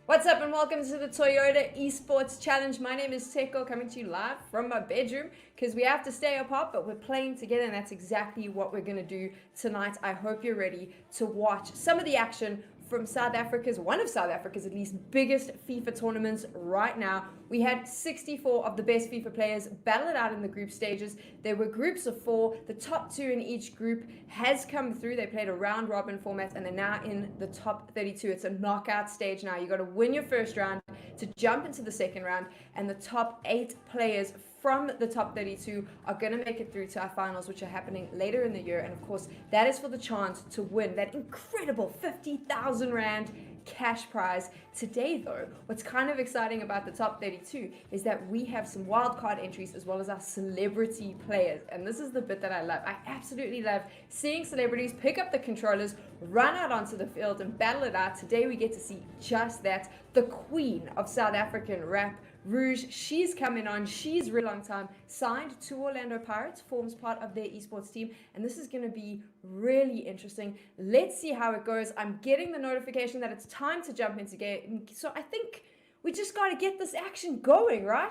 What's up and welcome to the Toyota Esports Challenge. My name is Teko, coming to you live from my bedroom because we have to stay apart, but we're playing together, and that's exactly what we're going to do tonight. I hope you're ready to watch some of the action from one of South Africa's at least biggest FIFA tournaments right now. We had 64 of the best FIFA players battle it out in the group stages. There were groups of 4. The top 2 in each group has come through. They played a round robin format and they're now in the top 32. It's a knockout stage now. You got to win your first round to jump into the second round, and the top 8 players from the top 32 are going to make it through to our finals, which are happening later in the year. And of course, that is for the chance to win that incredible 50,000 Rand cash prize. Today though, what's kind of exciting about the top 32 is that we have some wildcard entries as well as our celebrity players, and this is the bit that I love. I absolutely love seeing celebrities pick up the controllers, run out onto the field and battle it out. Today we get to see just that. The queen of South African rap, Rouge, she's coming on. She's really long time signed to Orlando Pirates, forms part of their esports team, and this is going to be really interesting. Let's see how it goes. I'm getting the notification that it's time to jump into game, so I think we just got to get this action going, right?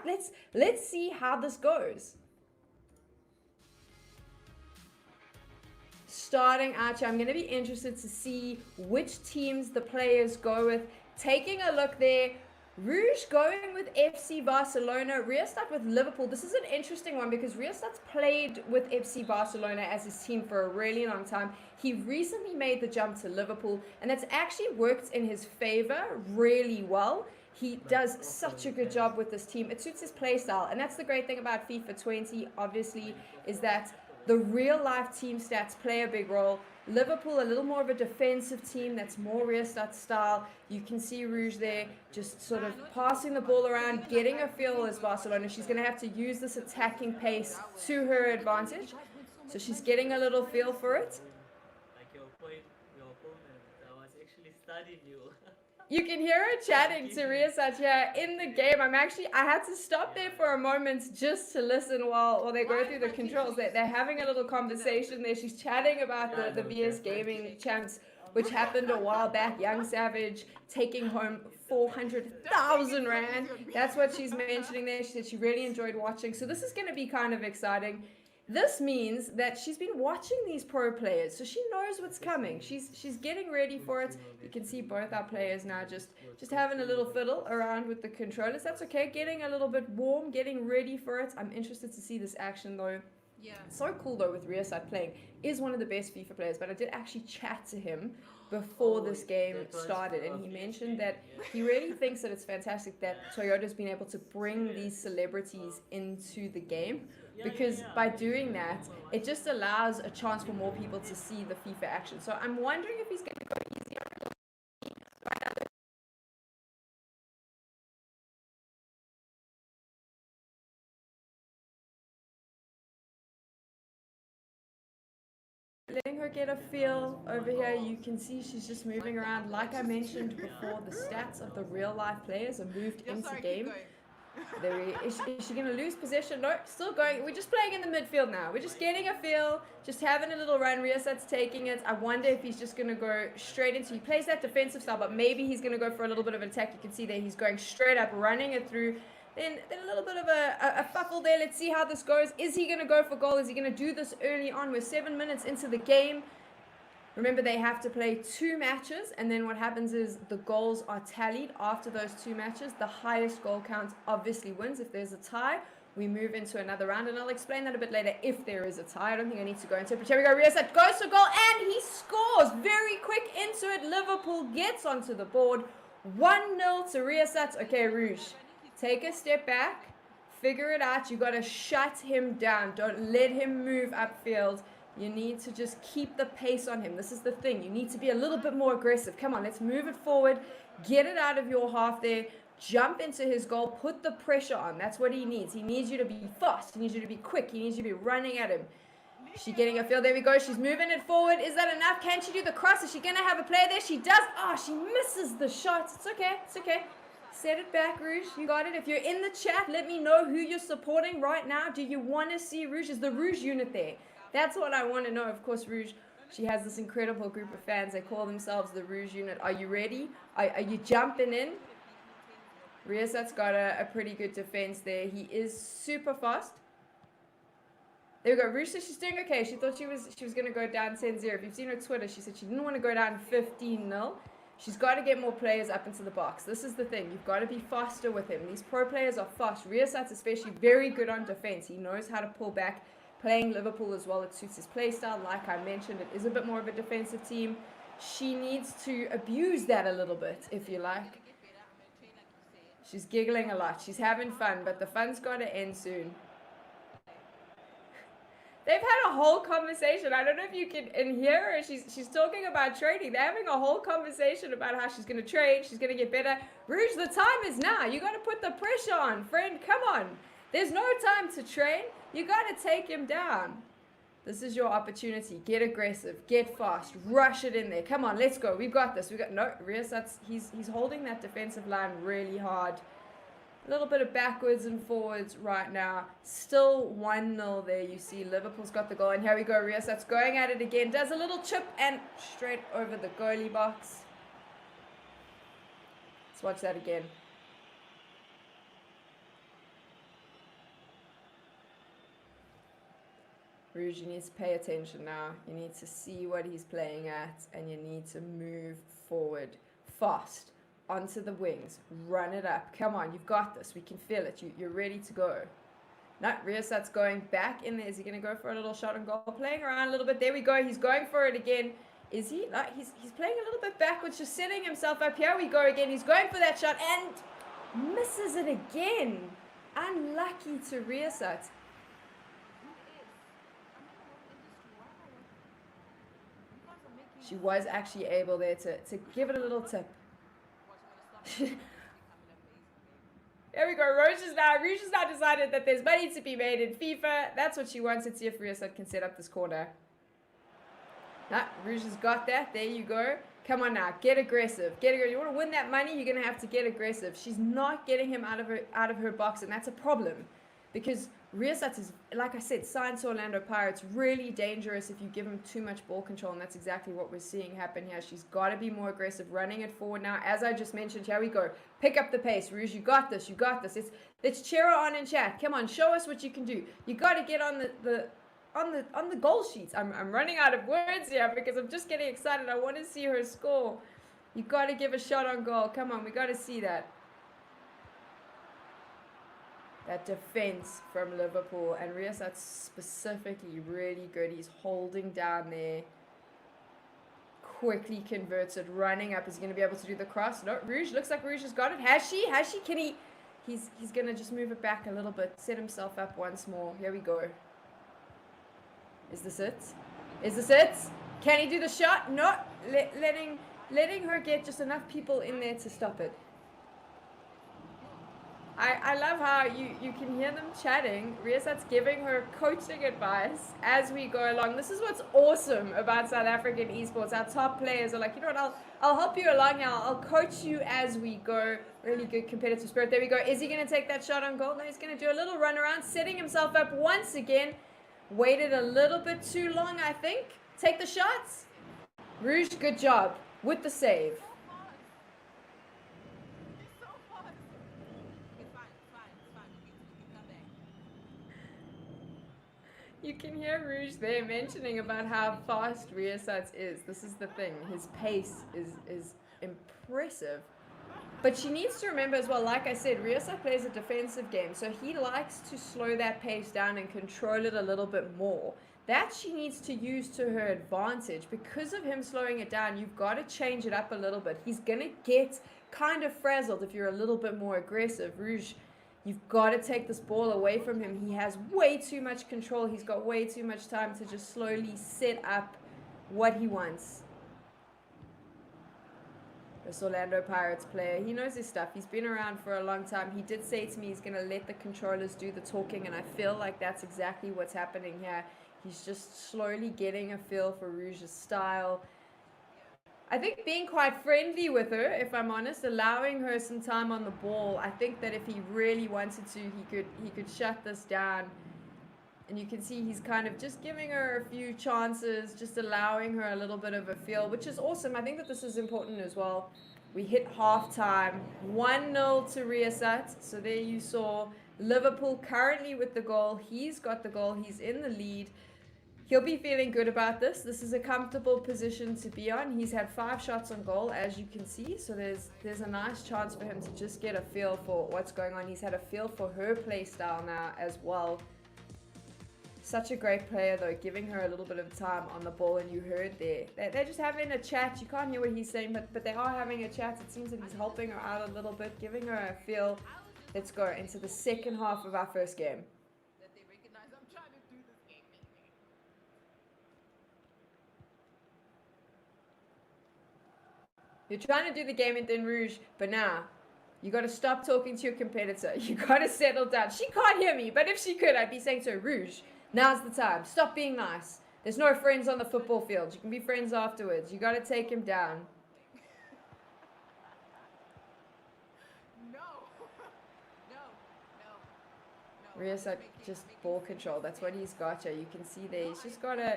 Let's see how this goes. Starting out here, I'm going to be interested to see which teams the players go with. Taking a look there, Rouge going with FC Barcelona, Restart with Liverpool. This is an interesting one because Restart's played with FC Barcelona as his team for a really long time. He recently made the jump to Liverpool, and that's actually worked in his favor really well. He does such a good job with this team. It suits his play style, and that's the great thing about FIFA 20, obviously, is that the real life team stats play a big role. Liverpool, a little more of a defensive team that's more Restart style. You can see Rouge there just sort of passing the ball around, getting a feel as Barcelona. She's going to have to use this attacking pace to her advantage. So she's getting a little feel for it. Like your opponent, I was actually studying you. You can hear her chatting to Restart here in the game. I had to stop there for a moment just to listen while they go through the controls. They're having a little conversation there. She's chatting about the VS Gaming champs, which happened a while back. Young Savage taking home 400,000 Rand. That's what she's mentioning there. She said she really enjoyed watching. So this is going to be kind of exciting. This means that she's been watching these pro players, so she knows what's coming. She's getting ready for it. You can see both our players now just having a little fiddle around with the controllers. That's okay, getting a little bit warm, getting ready for it. I'm interested to see this action though. Yeah. So cool though with Restart playing. Is one of the best FIFA players, but I did actually chat to him before this game started, and he mentioned that he really thinks that it's fantastic that Toyota's been able to bring these celebrities into the game, because by doing that, it just allows a chance for more people to see the FIFA action. So I'm wondering if he's going to go easy on it. Letting her get a feel over here. You can see she's just moving around. Like I mentioned before, the stats of the real life players are moved into game. Is she going to lose possession? No, still going. We're just playing in the midfield now. We're just getting a feel, just having a little run. Restart's taking it. I wonder if he's just going to go straight into. He plays that defensive style, but maybe he's going to go for a little bit of an attack. You can see there he's going straight up, running it through. Then a little bit of a fuffle there. Let's see how this goes. Is he going to go for goal? Is he going to do this early on? We're 7 minutes into the game. Remember, they have to play 2 matches, and then what happens is the goals are tallied after those 2 matches. The highest goal count obviously wins. If there's a tie, we move into another round, and I'll explain that a bit later if there is a tie. I don't think I need to go into it, but here we go. Restart goes to goal, and he scores very quick into it. Liverpool gets onto the board. 1-0 to Restart. Okay, Rouge, take a step back, figure it out. You got to shut him down. Don't let him move upfield. You need to just keep the pace on him. This is the thing. You need to be a little bit more aggressive. Come on, let's move it forward. Get it out of your half there. Jump into his goal. Put the pressure on. That's what he needs. He needs you to be fast. He needs you to be quick. He needs you to be running at him. She getting a feel. There we go. She's moving it forward. Is that enough? Can she do the cross? Is she going to have a player there? She does. Oh, she misses the shot. It's okay. It's okay. Set it back, Rouge. You got it. If you're in the chat, let me know who you're supporting right now. Do you want to see Rouge? Is the Rouge unit there? That's what I want to know. Of course, Rouge, she has this incredible group of fans. They call themselves the Rouge unit. Are you ready? Are you jumping in? Riasat's got a pretty good defense there. He is super fast. There we go. Rouge says she's doing okay. She thought she was going to go down 10-0. If you've seen her Twitter, she said she didn't want to go down 15-0. She's got to get more players up into the box. This is the thing. You've got to be faster with him. These pro players are fast. Riasat's especially very good on defense. He knows how to pull back. Playing Liverpool as well, it suits his play style. Like I mentioned, it is a bit more of a defensive team. She needs to abuse that a little bit, if you like. She's giggling a lot. She's having fun, but the fun's got to end soon. They've had a whole conversation. I don't know if you can hear her. She's talking about trading. They're having a whole conversation about how she's going to trade. She's going to get better. Rouge, the time is now. You got to put the pressure on, friend. Come on. There's no time to train. You got to take him down. This is your opportunity. Get aggressive. Get fast. Rush it in there. Come on, let's go. We've got this. No, Riasat's he's holding that defensive line really hard. A little bit of backwards and forwards right now. Still 1-0 there. You see Liverpool's got the goal. And here we go. Riasat's going at it again. Does a little chip and straight over the goalie box. Let's watch that again. Rouge, you need to pay attention now. You need to see what he's playing at, and you need to move forward fast onto the wings. Run it up. Come on, you've got this. We can feel it. You're ready to go. No, Riasat's going back in there. Is he going to go for a little shot on goal? Playing around a little bit. There we go. He's going for it again. Is he? No, he's playing a little bit backwards, just setting himself up. Here we go again. He's going for that shot and misses it again. Unlucky to Riasat. She was actually able there to give it a little tip. Here we go. Rouge has now decided that there's money to be made in FIFA. That's what she wants. Let's see if Riasat can set up this corner. No, Rouge has got that. There you go. Come on now. Get aggressive. Get aggressive. You want to win that money, you're going to have to get aggressive. She's not getting him out of her box, and that's a problem. Because Riasat is, like I said, signed to Orlando Pirates, really dangerous if you give him too much ball control, and that's exactly what we're seeing happen here. She's got to be more aggressive, running it forward now. As I just mentioned, here we go. Pick up the pace. Rouge, you got this. You got this. Let's cheer her on in chat. Come on, show us what you can do. You got to get on the goal sheets. I'm running out of words here because I'm just getting excited. I want to see her score. You got to give a shot on goal. Come on, we got to see that. That defense from Liverpool, and Riasat's specifically really good. He's holding down there. Quickly converts it, running up. Is he going to be able to do the cross? No, Rouge, looks like Rouge has got it. Has she? Can he? He's going to just move it back a little bit, set himself up once more. Here we go. Is this it? Is this it? Can he do the shot? No, letting her get just enough people in there to stop it. I love how you can hear them chatting. Riasat's giving her coaching advice as we go along. This is what's awesome about South African esports. Our top players are like, you know what, I'll help you along now. I'll coach you as we go. Really good competitive spirit. There we go. Is he going to take that shot on goal? No, he's going to do a little run around, setting himself up once again. Waited a little bit too long, I think. Take the shots. Rouge, good job with the save. You can hear Rouge there mentioning about how fast Riasat is. This is the thing. His pace is impressive. But she needs to remember as well, like I said, Riasat plays a defensive game. So he likes to slow that pace down and control it a little bit more. That she needs to use to her advantage. Because of him slowing it down, you've got to change it up a little bit. He's going to get kind of frazzled if you're a little bit more aggressive. Rouge, you've got to take this ball away from him. He has way too much control. He's got way too much time to just slowly set up what he wants. This Orlando Pirates player, he knows his stuff. He's been around for a long time. He did say to me he's going to let the controllers do the talking, and I feel like that's exactly what's happening here. He's just slowly getting a feel for Rouge's style. I think being quite friendly with her, if I'm honest, allowing her some time on the ball. I think that if he really wanted to, he could shut this down. And you can see he's kind of just giving her a few chances, just allowing her a little bit of a feel, which is awesome. I think that this is important as well We hit halftime, 1-0 to Riasat. So there you saw Liverpool currently with the goal. He's got the goal. He's in the lead. He'll be feeling good about this. This is a comfortable position to be on. He's had 5 shots on goal, as you can see. So there's a nice chance for him to just get a feel for what's going on. He's had a feel for her play style now as well. Such a great player, though, giving her a little bit of time on the ball, and you heard there. They're just having a chat. You can't hear what he's saying, but they are having a chat. It seems that he's helping her out a little bit, giving her a feel. Let's go into the second half of our first game. You're trying to do the game in Rouge, but now you got to stop talking to your competitor. You got to settle down. She can't hear me, but if she could, I'd be saying to her, Rouge, now's the time. Stop being nice. There's no friends on the football field. You can be friends afterwards. You got to take him down. Rias just ball control. That's what he's got here. You can see there.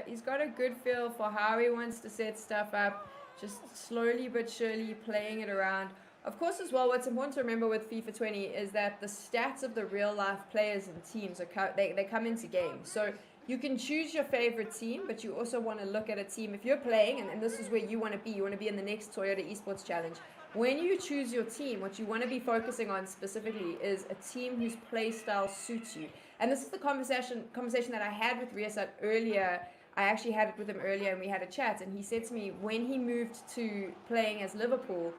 He's got a good feel for how he wants to set stuff up. Just slowly but surely playing it around. Of course, as well, what's important to remember with FIFA 20 is that the stats of the real-life players and teams, they come into games. So you can choose your favorite team, but you also want to look at a team. If you're playing, and this is where you want to be in the next Toyota Esports Challenge, when you choose your team, what you want to be focusing on specifically is a team whose play style suits you. And this is the conversation that I had with Riasat earlier. I actually had it with him earlier, and we had a chat, and he said to me, when he moved to playing as Liverpool,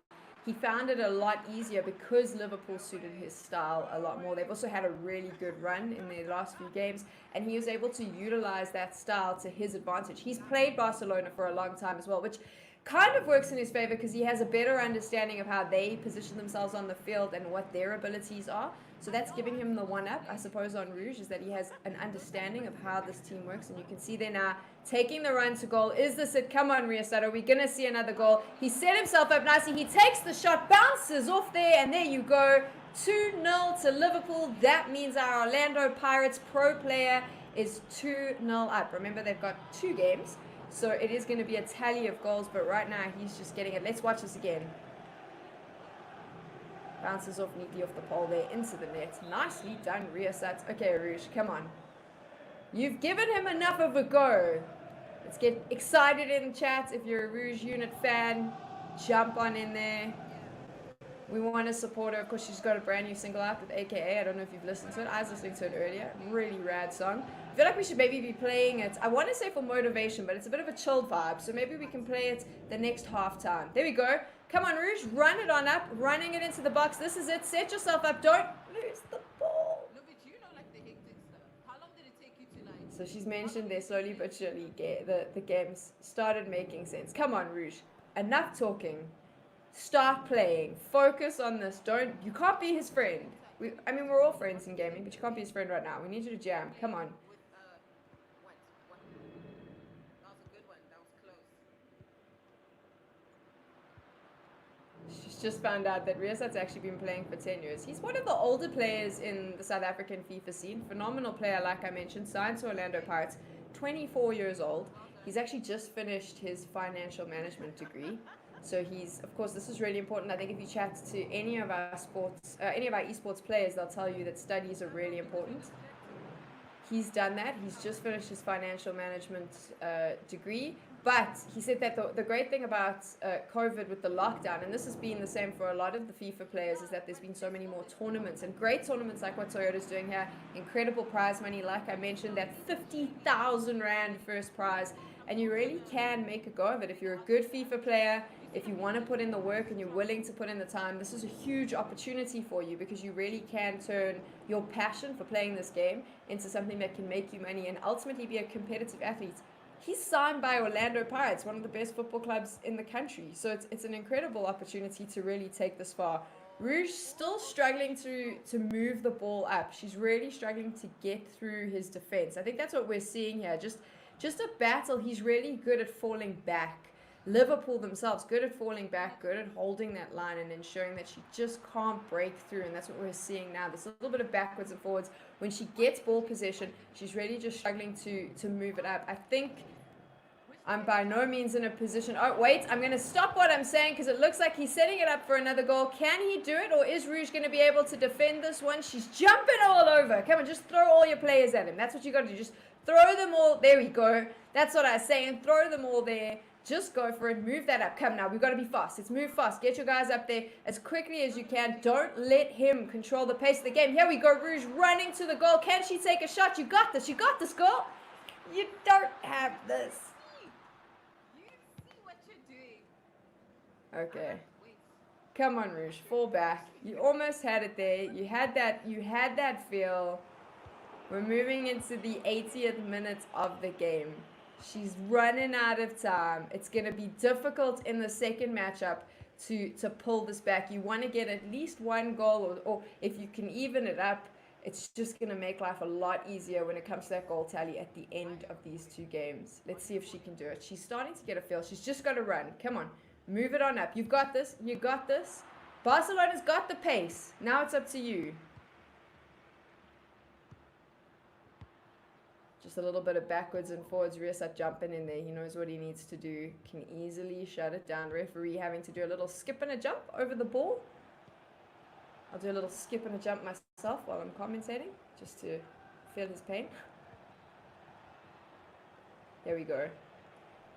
he found it a lot easier because Liverpool suited his style a lot more. They've also had a really good run in their last few games, and he was able to utilize that style to his advantage. He's played Barcelona for a long time as well, which kind of works in his favor because he has a better understanding of how they position themselves on the field and what their abilities are. So that's giving him the one-up, I suppose, on Rouge, is that he has an understanding of how this team works. And you can see there now, taking the run to goal. Is this it? Come on, Riasat. Are we going to see another goal? He set himself up nicely. He takes the shot, bounces off there, and there you go. 2-0 to Liverpool. That means our Orlando Pirates pro player is 2-0 up. Remember, they've got 2 games, so it is going to be a tally of goals. But right now, he's just getting it. Let's watch this again. Bounces off neatly off the pole there into the net. Nicely done, Riasat. Okay, Rouge, come on. You've given him enough of a go. Let's get excited in chat. If you're a Rouge unit fan, jump on in there. We want to support her. Of course, she's got a brand new single out with AKA. I don't know if you've listened to it. I was listening to it earlier. Really rad song. I feel like we should maybe be playing it. I want to say for motivation, but it's a bit of a chilled vibe. So maybe we can play it the next halftime. There we go. Come on, Rouge. Run it on up. Running it into the box. This is it. Set yourself up. Don't lose the ball. No, but you know, like the hectic stuff. How long did it take you to, like... So she's mentioned there slowly but surely the games started making sense. Come on, Rouge. Enough talking. Start playing. Focus on this. You can't be his friend. I mean, we're all friends in gaming, but you can't be his friend right now. We need you to jam. Come on. What? That was a good one. That was close. She's just found out that Riasat's actually been playing for 10 years. He's one of the older players in the South African FIFA scene. Phenomenal player, like I mentioned. Signed to Orlando Pirates. 24 years old. He's actually just finished his financial management degree. So he's, of course, this is really important. I think if you chat to any of our esports players, they'll tell you that studies are really important. He's done that. He's just finished his financial management degree. But he said that the great thing about COVID with the lockdown, and this has been the same for a lot of the FIFA players, is that there's been so many more tournaments, and great tournaments like what Toyota's doing here. Incredible prize money, like I mentioned, that 50,000 Rand first prize. And you really can make a go of it if you're a good FIFA player. If you want to put in the work and you're willing to put in the time, this is a huge opportunity for you, because you really can turn your passion for playing this game into something that can make you money and ultimately be a competitive athlete. He's signed by Orlando Pirates, one of the best football clubs in the country. So it's an incredible opportunity to really take this far. Rouge still struggling to move the ball up. She's really struggling to get through his defense. I think that's what we're seeing here. Just a battle. He's really good at falling back. Liverpool themselves, good at falling back, good at holding that line and ensuring that she just can't break through. And that's what we're seeing now. There's a little bit of backwards and forwards. When she gets ball possession, she's really just struggling to move it up. I'm by no means in a position. Oh, wait, I'm going to stop what I'm saying because it looks like he's setting it up for another goal. Can he do it, or is Rouge going to be able to defend this one? She's jumping all over. Come on, just throw all your players at him. That's what you got to do. Just throw them all. There we go. That's what I was saying. Throw them all there. Just go for it. Move that up. Come now. We've got to be fast. Let's move fast. Get your guys up there as quickly as you can. Don't let him control the pace of the game. Here we go. Rouge running to the goal. Can she take a shot? You got this. You got this, girl. You don't have this. You see what you're doing. Okay. Come on, Rouge. Fall back. You almost had it there. You had that feel. We're moving into the 80th minute of the game. She's running out of time. It's going to be difficult in the second matchup to pull this back. You want to get at least one goal, or if you can even it up, it's just going to make life a lot easier when it comes to that goal tally at the end of these two games. Let's see if she can do it. She's starting to get a feel. She's just got to run. Come on. Move it on up. You've got this. You got this. Barcelona's got the pace. Now it's up to you. Just a little bit of backwards and forwards. Riasat jumping in there. He knows what he needs to do. Can easily shut it down. Referee having to do a little skip and a jump over the ball. I'll do a little skip and a jump myself while I'm commentating, just to feel his pain. There we go.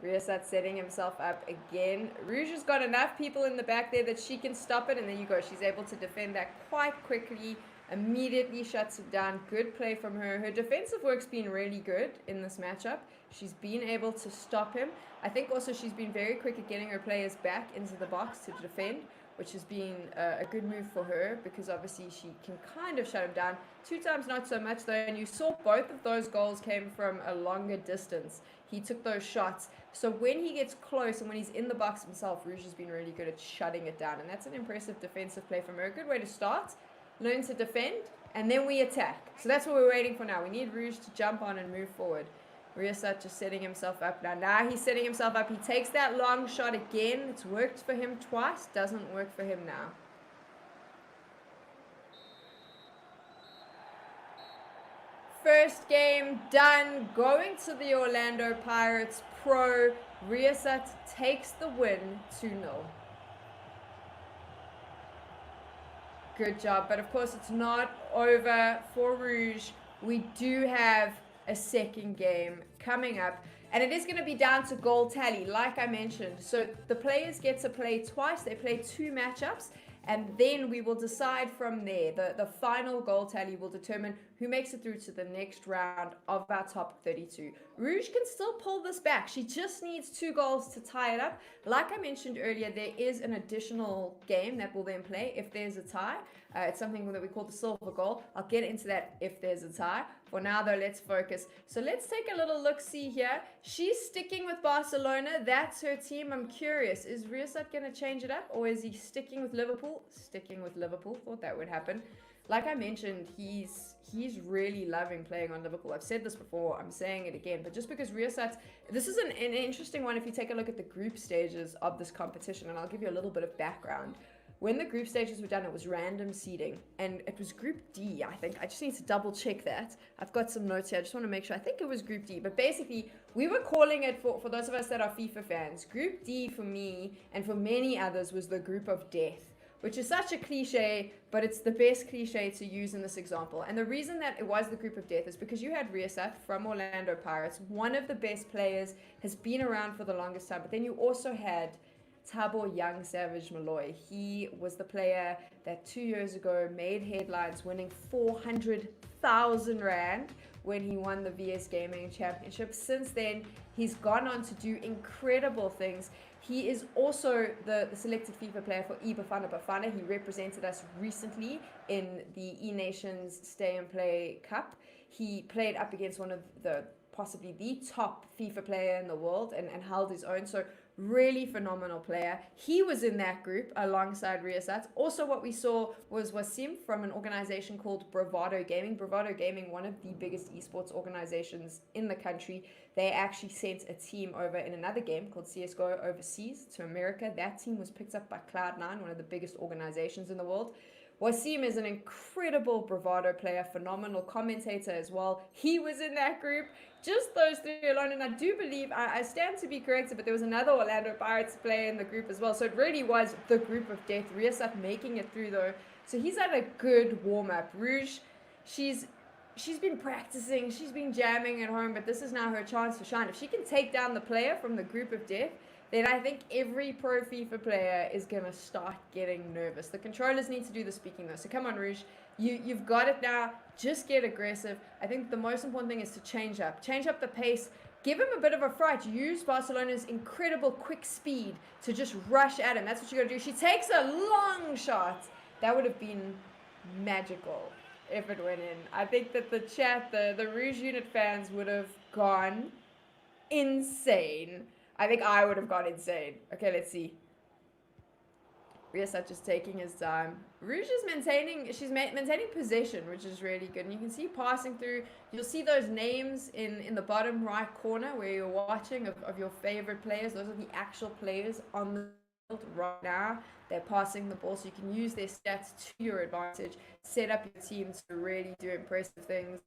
Riasat setting himself up again. Rouge has got enough people in the back there that she can stop it, and there you go. She's able to defend that quite quickly. Immediately shuts it down. Good play from her. Her defensive work's been really good in this matchup. She's been able to stop him. I think also she's been very quick at getting her players back into the box to defend, which has been a good move for her, because obviously she can kind of shut him down. 2 times not so much though, and you saw both of those goals came from a longer distance. He took those shots. So when he gets close and when he's in the box himself, Rouge has been really good at shutting it down, and that's an impressive defensive play from her. A good way to start. Learn to defend, and then we attack. So that's what we're waiting for now. We need Rouge to jump on and move forward. Riasat just setting himself up now. Now he's setting himself up. He takes that long shot again. It's worked for him twice. Doesn't work for him now. First game done. Going to the Orlando Pirates Pro. Riasat takes the win 2-0. Good job. But of course, it's not over for Rouge. We do have a second game coming up, and it is going to be down to goal tally, like I mentioned. So the players get to play twice. They play 2 matchups, and then we will decide from there. The final goal tally will determine who makes it through to the next round of our top 32. Rouge can still pull this back. She just needs 2 goals to tie it up. Like I mentioned earlier, there is an additional game that will then play if there's a tie. It's something that we call the silver goal. I'll get into that if there's a tie. For now, though, let's focus. So let's take a little look-see here. She's sticking with Barcelona. That's her team. I'm curious. Is Riasat going to change it up, or is he sticking with Liverpool? Sticking with Liverpool. Thought that would happen. Like I mentioned, he's really loving playing on Liverpool. I've said this before. I'm saying it again. But just because Riasat... This is an interesting one if you take a look at the group stages of this competition, and I'll give you a little bit of background. When the group stages were done, it was random seeding, and it was Group D, I think. I just need to double check that. I've got some notes here. I just want to make sure. I think it was Group D, but basically, we were calling it, for those of us that are FIFA fans, Group D for me, and for many others, was the group of death, which is such a cliche, but it's the best cliche to use in this example. And the reason that it was the group of death is because you had Riasat from Orlando Pirates, one of the best players, has been around for the longest time, but then you also had Thabo Young Savage Malloy. He was the player that 2 years ago made headlines, winning 400,000 Rand when he won the VS Gaming Championship. Since then, he's gone on to do incredible things. He is also the selected FIFA player for Bafana Bafana. He represented us recently in the E-Nations Stay and Play Cup. He played up against one of possibly the top FIFA player in the world and held his own. So really phenomenal player. He was in that group alongside Riasat. Also, what we saw was Wasim from an organization called Bravado Gaming. Bravado Gaming, one of the biggest esports organizations in the country. They actually sent a team over in another game called CSGO overseas to America. That team was picked up by Cloud9, one of the biggest organizations in the world. Wasim is an incredible bravado player, phenomenal commentator as well. He was in that group. Just those three alone, and I do believe, I stand to be corrected, but there was another Orlando Pirates player in the group as well. So it really was the group of death. Riasat making it through though. So he's had a good warm-up. Rouge, she's been practicing, she's been jamming at home, but this is now her chance to shine. If she can take down the player from the group of death, then I think every pro FIFA player is going to start getting nervous. The controllers need to do the speaking though. So come on, Rouge. You've got it now. Just get aggressive. I think the most important thing is to change up. Change up the pace. Give him a bit of a fright. Use Barcelona's incredible quick speed to just rush at him. That's what you got to do. She takes a long shot. That would have been magical if it went in. I think that the chat, the Rouge unit fans would have gone insane. I think I would have gone insane. Okay, let's see. Riasat just taking his time. Rouge is maintaining possession, which is really good. And you can see passing through. You'll see those names in the bottom right corner where you're watching of your favorite players. Those are the actual players on the field right now. They're passing the ball, so you can use their stats to your advantage. Set up your team to really do impressive things.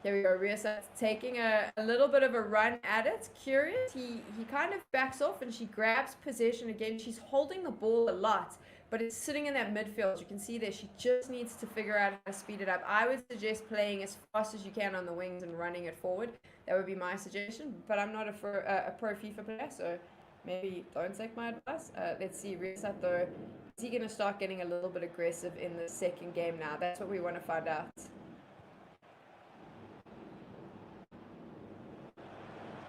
Here we go, Riasat's taking a little bit of a run at it. Curious, he kind of backs off and she grabs possession again. She's holding the ball a lot, but it's sitting in that midfield. You can see there, she just needs to figure out how to speed it up. I would suggest playing as fast as you can on the wings and running it forward. That would be my suggestion, but I'm not a pro FIFA player, so maybe don't take my advice. Let's see, Riasat though, is he going to start getting a little bit aggressive in the second game now? That's what we want to find out.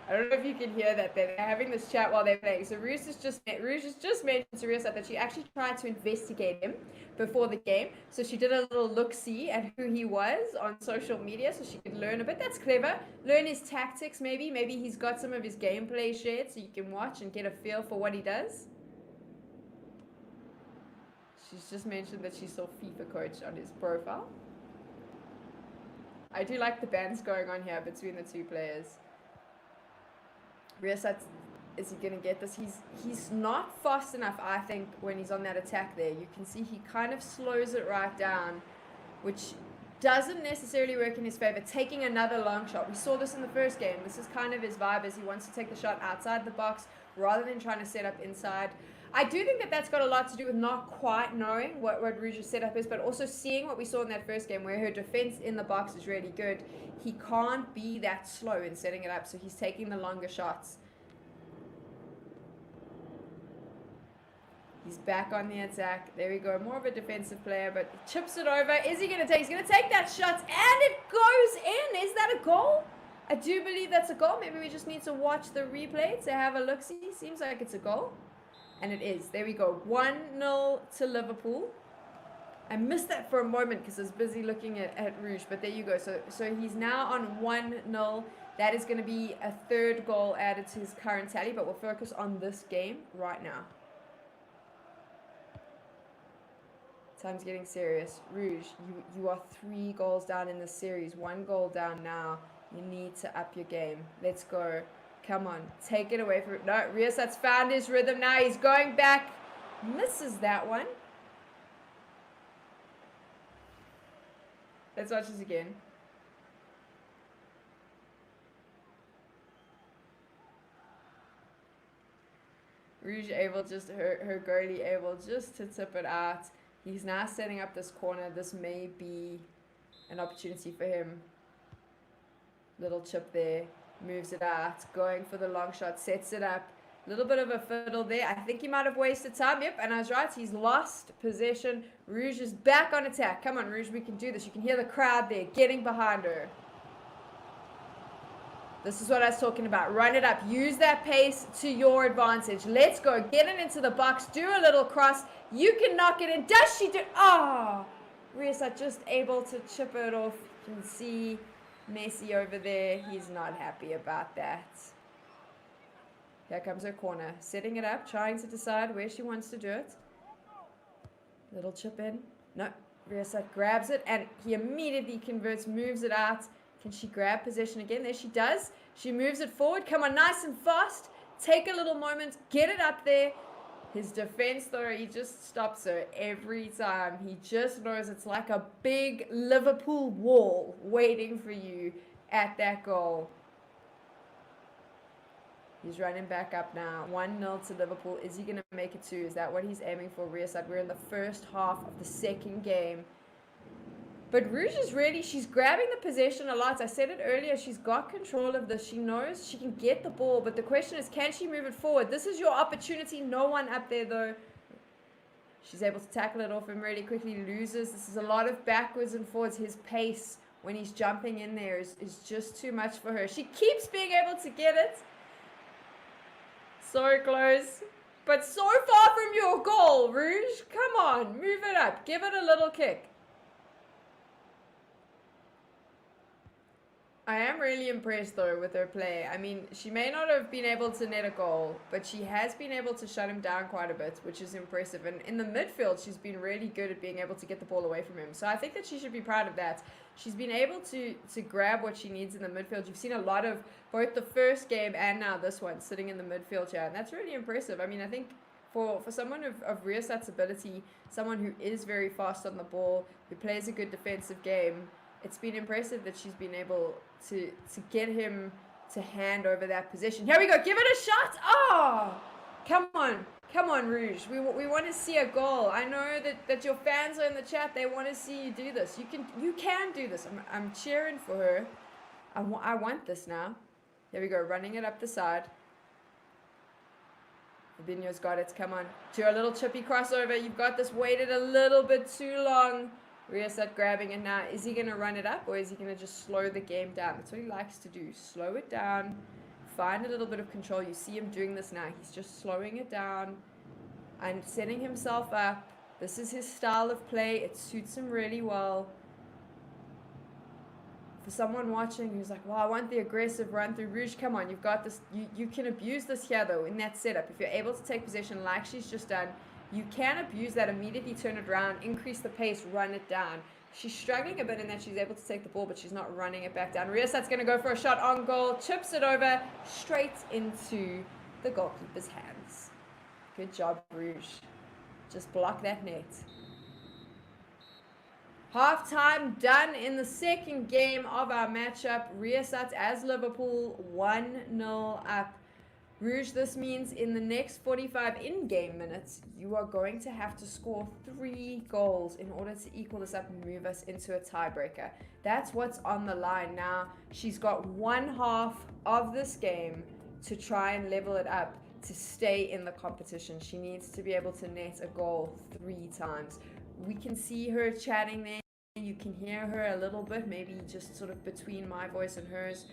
I don't know if you can hear that. They're having this chat while they're playing. So Rouge has just mentioned to Riasat that she actually tried to investigate him before the game. So she did a little look-see at who he was on social media so she could learn a bit. That's clever. Learn his tactics maybe. Maybe he's got some of his gameplay shared so you can watch and get a feel for what he does. She's just mentioned that she saw FIFA coach on his profile. I do like the bands going on here between the two players. Riasat, is he going to get this? He's not fast enough, I think, when he's on that attack there. You can see he kind of slows it right down, which doesn't necessarily work in his favor. Taking another long shot. We saw this in the first game. This is kind of his vibe, as he wants to take the shot outside the box rather than trying to set up inside. I do think that that's got a lot to do with not quite knowing what Rouge's setup is, but also seeing what we saw in that first game where her defense in the box is really good. He can't be that slow in setting it up, so he's taking the longer shots. He's back on the attack. There we go. More of a defensive player, but he chips it over. Is he going to take? He's going to take that shot, and it goes in. Is that a goal? I do believe that's a goal. Maybe we just need to watch the replay to have a look-see. Seems like it's a goal. And it is. There we go. 1-0 to Liverpool. I missed that for a moment because I was busy looking at Rouge. But there you go. So he's now on 1-0. That is going to be a third goal added to his current tally. But we'll focus on this game right now. Time's getting serious. Rouge, you are 3 goals down in this series. 1 goal down now. You need to up your game. Let's go. Come on, take it away from... No, Riasat's found his rhythm now. He's going back. Misses that one. Let's watch this again. Rouge able just... Her goalie able just to tip it out. He's now setting up this corner. This may be an opportunity for him. Little chip there. Moves it out, going for the long shot, sets it up. A little bit of a fiddle there. I think he might have wasted time. Yep, and I was right. He's lost possession. Rouge is back on attack. Come on, Rouge, we can do this. You can hear the crowd there getting behind her. This is what I was talking about. Run it up. Use that pace to your advantage. Let's go. Get it into the box. Do a little cross. You can knock it in. Does she do... Oh! Riasat just able to chip it off. You can see... Messi over there, he's not happy about that. Here comes her corner, setting it up, trying to decide where she wants to do it. Little chip in. No, Riasat grabs it, and he immediately converts, moves it out. Can she grab possession again? There she does. She moves it forward. Come on, nice and fast. Take a little moment, get it up there. His defense, though, he just stops her every time. He just knows it's like a big Liverpool wall waiting for you at that goal. He's running back up now. 1-0 to Liverpool. Is he going to make it 2? Is that what he's aiming for, Riyasat? We're in the first half of the second game. But Rouge is really, she's grabbing the possession a lot. I said it earlier, she's got control of this. She knows she can get the ball, but the question is, can she move it forward? This is your opportunity. No one up there, though. She's able to tackle it off him really quickly, loses. This is a lot of backwards and forwards. His pace when he's jumping in there is just too much for her. She keeps being able to get it. So close. But so far from your goal, Rouge. Come on, move it up. Give it a little kick. I am really impressed, though, with her play. I mean, she may not have been able to net a goal, but she has been able to shut him down quite a bit, which is impressive. And in the midfield, she's been really good at being able to get the ball away from him. So I think that she should be proud of that. She's been able to grab what she needs in the midfield. You've seen a lot of both the first game and now this one sitting in the midfield here, and that's really impressive. I mean, I think for someone of Riyasat's ability, someone who is very fast on the ball, who plays a good defensive game, it's been impressive that she's been able to get him to hand over that position. Here we go. Give it a shot. Oh, come on. Come on, Rouge. We want to see a goal. I know that your fans are in the chat. They want to see you do this. You can do this. I'm cheering for her. I want this now. There we go. Running it up the side. Fabinho's got it. Come on. Do a little chippy crossover. You've got this. Waited a little bit too long. Riyasat grabbing it now. Is he going to run it up or is he going to just slow the game down? That's what he likes to do. Slow it down. Find a little bit of control. You see him doing this now. He's just slowing it down and setting himself up. This is his style of play. It suits him really well. For someone watching who's like, well, I want the aggressive run through, Rouge, come on. You've got this. You can abuse this here, though, in that setup. If you're able to take possession like she's just done, you can abuse that, immediately turn it around, increase the pace, run it down. She's struggling a bit in that she's able to take the ball, but she's not running it back down. Riyasat's going to go for a shot on goal, chips it over, straight into the goalkeeper's hands. Good job, Rouge. Just block that net. Half-time done in the second game of our matchup. Riyasat as Liverpool 1-0 up. Rouge, this means in the next 45 in-game minutes, you are going to have to score 3 goals in order to equal this up and move us into a tiebreaker. That's what's on the line now. She's got one half of this game to try and level it up to stay in the competition. She needs to be able to net a goal 3 times. We can see her chatting there. You can hear her a little bit, maybe just sort of between my voice and hers.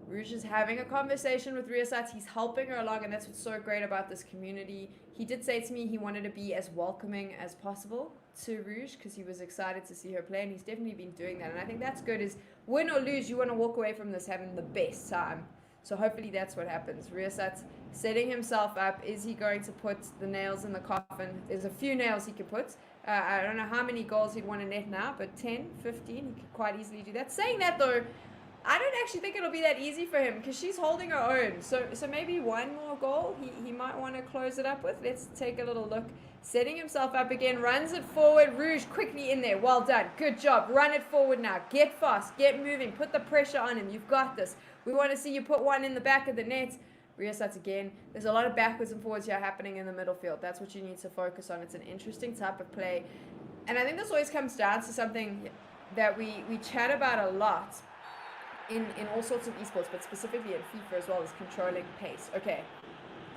Rouge is having a conversation with Riyasat. He's helping her along, and that's what's so great about this community. He did say to me he wanted to be as welcoming as possible to Rouge because he was excited to see her play, and he's definitely been doing that. And I think that's good. Is win or lose, you want to walk away from this having the best time. So hopefully that's what happens. Riyasat's setting himself up. Is he going to put the nails in the coffin? There's a few nails he could put. I don't know how many goals he'd want to net now, but 10, 15, he could quite easily do that. Saying that, though, I don't actually think it'll be that easy for him because she's holding her own. So maybe one more goal he might want to close it up with. Let's take a little look. Setting himself up again, runs it forward. Rouge quickly in there. Well done. Good job. Run it forward now. Get fast. Get moving. Put the pressure on him. You've got this. We want to see you put one in the back of the net. Riyasat again. There's a lot of backwards and forwards here happening in the middle field. That's what you need to focus on. It's an interesting type of play. And I think this always comes down to something that we chat about a lot in all sorts of esports, but specifically in FIFA as well, is controlling pace. Okay,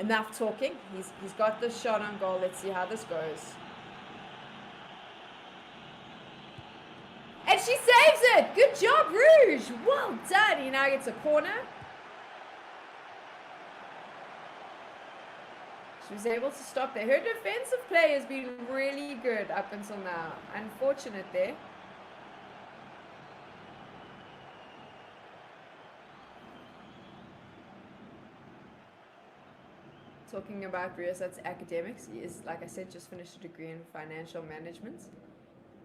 enough talking. He's got the shot on goal. Let's see how this goes. And she saves it! Good job, Rouge! Well done! He now gets a corner. She was able to stop there. Her defensive play has been really good up until now. Unfortunate there. Talking about Riyasat's academics, he is, like I said, just finished a degree in financial management.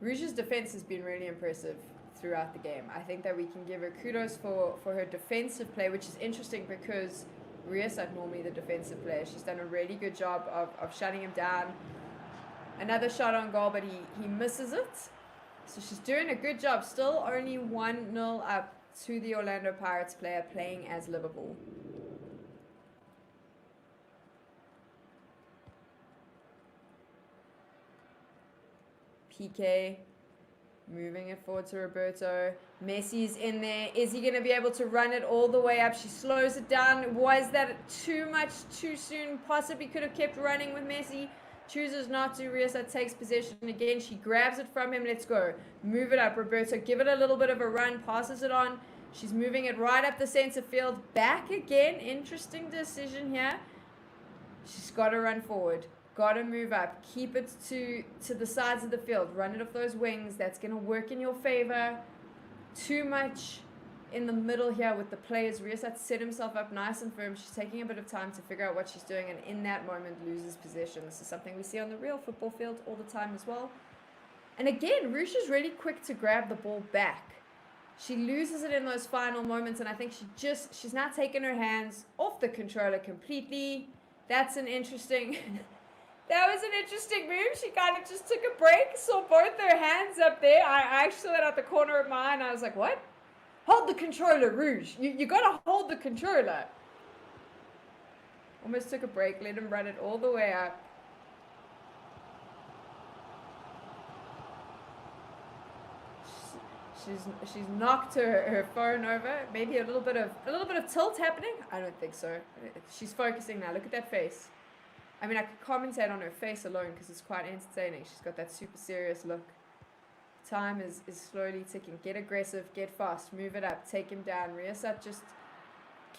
Rouge's defense has been really impressive throughout the game. I think that we can give her kudos for her defensive play, which is interesting because Riasat normally the defensive player. She's done a really good job of shutting him down. Another shot on goal, but he misses it. So she's doing a good job. Still only 1-0 up to the Orlando Pirates player playing as Liverpool. PK moving it forward to Roberto. Messi's in there. Is he going to be able to run it all the way up? She slows it down. Was that too much too soon? Possibly could have kept running with Messi. Chooses not to. Riasat takes possession again. She grabs it from him. Let's go. Move it up, Roberto. Give it a little bit of a run. Passes it on. She's moving it right up the center field. Back again. Interesting decision here. She's got to run forward. Got to move up. Keep it to the sides of the field. Run it off those wings. That's going to work in your favor. Too much in the middle here with the players. Riasat set himself up nice and firm. She's taking a bit of time to figure out what she's doing, and in that moment loses possession. This is something we see on the real football field all the time as well. And again, Rouge is really quick to grab the ball back. She loses it in those final moments, and I think she's now taken her hands off the controller completely. That's an interesting... That was an interesting move. She kind of just took a break, saw both her hands up there. I actually saw that out the corner of my eye, and I was like, what? Hold the controller, Rouge. You got to hold the controller. Almost took a break, let him run it all the way up. She's knocked her phone over. Maybe a little bit of tilt happening. I don't think so. She's focusing now. Look at that face. I mean, I could commentate on her face alone because it's quite entertaining. She's got that super serious look. Time is slowly ticking. Get aggressive, get fast, move it up, take him down. Riasat just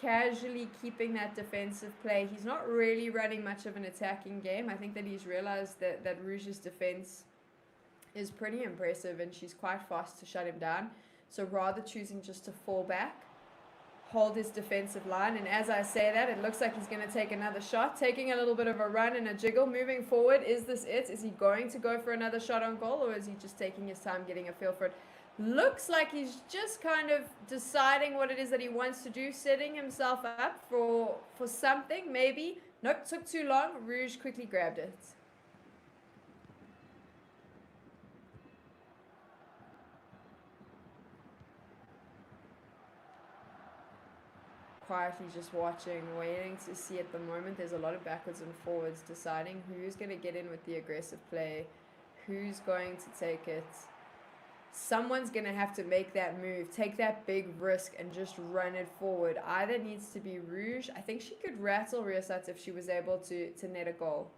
casually keeping that defensive play. He's not really running much of an attacking game. I think that he's realized that Rouge's defense is pretty impressive and she's quite fast to shut him down. So rather choosing just to fall back, hold his defensive line, and as I say that, it looks like he's going to take another shot, taking a little bit of a run and a jiggle, moving forward. Is this it? Is he going to go for another shot on goal, or is he just taking his time, getting a feel for it? Looks like he's just kind of deciding what it is that he wants to do, setting himself up for something, maybe. Nope, took too long. Rouge quickly grabbed it. Quietly just watching, waiting to see at the moment. There's a lot of backwards and forwards, deciding who's going to get in with the aggressive play, who's going to take it. Someone's going to have to make that move, take that big risk and just run it forward. Either needs to be Rouge. I think she could rattle Riasat if she was able to net a goal.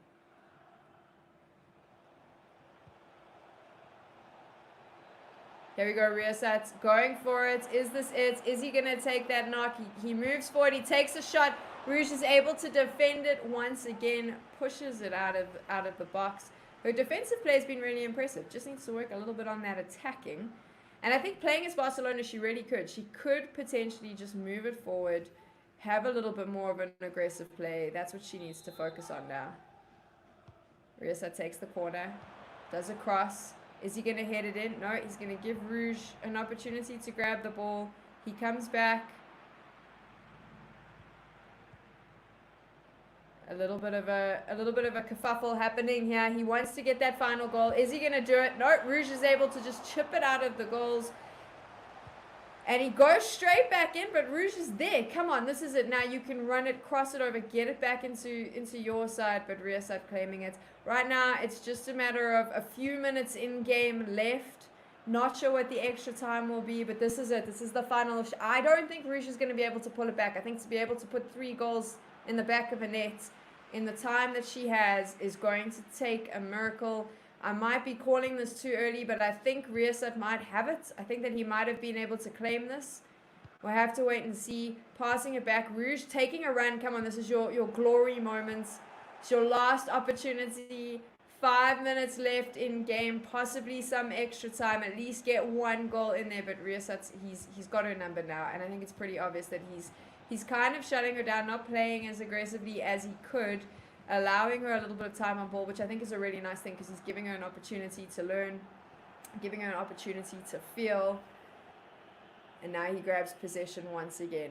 Here we go, Riasat going for it. Is this it? Is he going to take that knock? He moves forward. He takes a shot. Rouge is able to defend it once again. Pushes it out of the box. Her defensive play has been really impressive. Just needs to work a little bit on that attacking. And I think playing as Barcelona, she really could. She could potentially just move it forward, have a little bit more of an aggressive play. That's what she needs to focus on now. Riasat takes the corner. Does a cross. Is he going to head it in? No, he's going to give Rouge an opportunity to grab the ball. He comes back. A little bit of a kerfuffle happening here. He wants to get that final goal. Is he going to do it? No, Rouge is able to just chip it out of the goals. And he goes straight back in, but Rouge is there. Come on, this is it. Now you can run it, cross it over, get it back into your side, but Riasat claiming it. Right now, it's just a matter of a few minutes in game left. Not sure what the extra time will be, but this is it. This is the final. I don't think Rouge is going to be able to pull it back. I think to be able to put 3 goals in the back of a net in the time that she has is going to take a miracle. I might be calling this too early, but I think Riasat might have it. I think that he might have been able to claim this. We'll have to wait and see. Passing it back. Rouge taking a run. Come on, this is your glory moments. It's your last opportunity. 5 minutes left in game. Possibly some extra time. At least get 1 goal in there. But Riasat, he's got her number now. And I think it's pretty obvious that he's kind of shutting her down, not playing as aggressively as he could, allowing her a little bit of time on ball, which I think is a really nice thing because he's giving her an opportunity to learn, giving her an opportunity to feel. And now he grabs possession once again.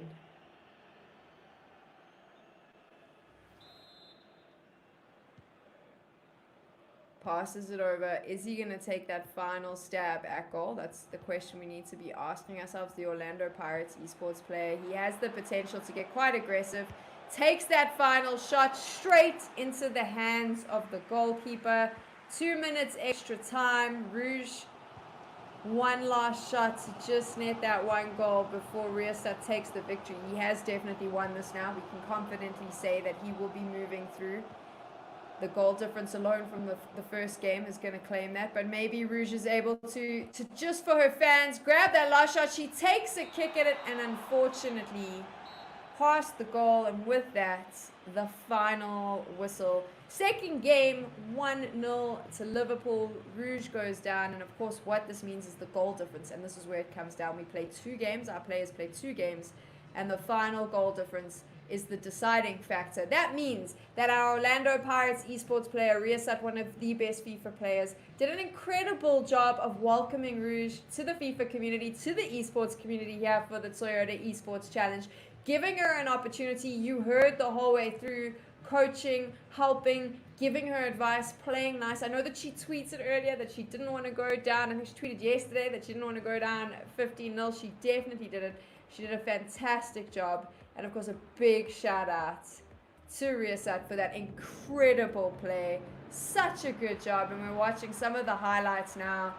passes it over. Is he going to take that final stab at goal? That's the question we need to be asking ourselves. The Orlando Pirates esports player, he has the potential to get quite aggressive. Takes that final shot straight into the hands of the goalkeeper. 2 minutes extra time. Rouge, one last shot to just net that one goal before Riyasat takes the victory. He has definitely won this now. We can confidently say that he will be moving through. The goal difference alone from the first game is going to claim that. But maybe Rouge is able to just for her fans, grab that last shot. She takes a kick at it and unfortunately past the goal. And with that, the final whistle. Second game, 1-0 to Liverpool. Rouge goes down. And of course, what this means is the goal difference. And this is where it comes down. We play 2 games. Our players play 2 games. And the final goal difference is the deciding factor. That means that our Orlando Pirates esports player, Riyasat, one of the best FIFA players, did an incredible job of welcoming Rouge to the FIFA community, to the esports community here for the Toyota Esports Challenge, giving her an opportunity. You heard the whole way through, coaching, helping, giving her advice, playing nice. I know that she tweeted earlier that she didn't want to go down. I think she tweeted yesterday that she didn't want to go down 15-0. She definitely did it. She did a fantastic job. And of course, a big shout out to Riyasat for that incredible play. Such a good job. And we're watching some of the highlights now.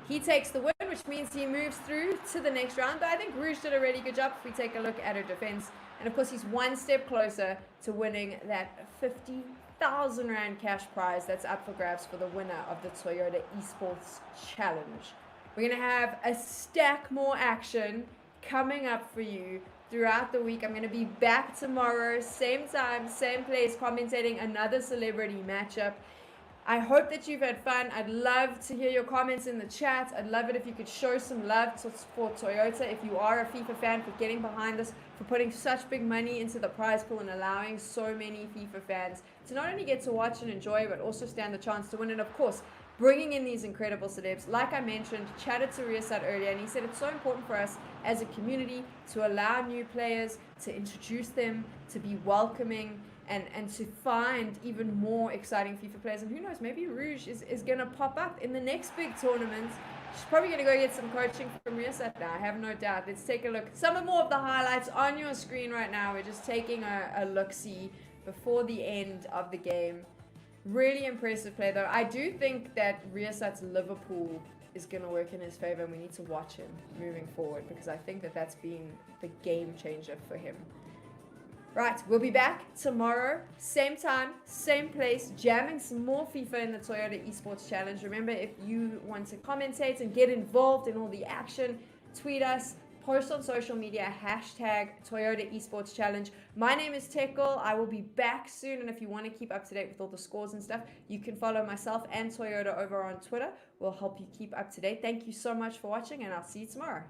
He takes the win, which means he moves through to the next round. But I think Rouge did a really good job if we take a look at her defense. And of course, he's one step closer to winning that 50,000 Rand cash prize that's up for grabs for the winner of the Toyota Esports Challenge. We're going to have a stack more action coming up for you throughout the week. I'm going to be back tomorrow, same time, same place, commentating another celebrity matchup. I hope that you've had fun. I'd love to hear your comments in the chat. I'd love it if you could show some love for Toyota. If you are a FIFA fan, for getting behind us, for putting such big money into the prize pool and allowing so many FIFA fans to not only get to watch and enjoy, but also stand the chance to win. And of course, bringing in these incredible celebs. Like I mentioned, chatted to Riyasat earlier, and he said it's so important for us as a community to allow new players, to introduce them, to be welcoming, and to find even more exciting FIFA players. And who knows, maybe Rouge is going to pop up in the next big tournament. She's probably going to go get some coaching from Riyasat now, I have no doubt. Let's take a look. Some more of the highlights on your screen right now. We're just taking a look-see before the end of the game. Really impressive play, though. I do think that Riyasat's Liverpool is going to work in his favor, and we need to watch him moving forward because I think that that's been the game changer for him. Right, we'll be back tomorrow, same time, same place, jamming some more FIFA in the Toyota Esports Challenge. Remember, if you want to commentate and get involved in all the action, tweet us. Post on social media, hashtag Toyota Esports Challenge. My name is Tekkel. I will be back soon. And if you want to keep up to date with all the scores and stuff, you can follow myself and Toyota over on Twitter. We'll help you keep up to date. Thank you so much for watching, and I'll see you tomorrow.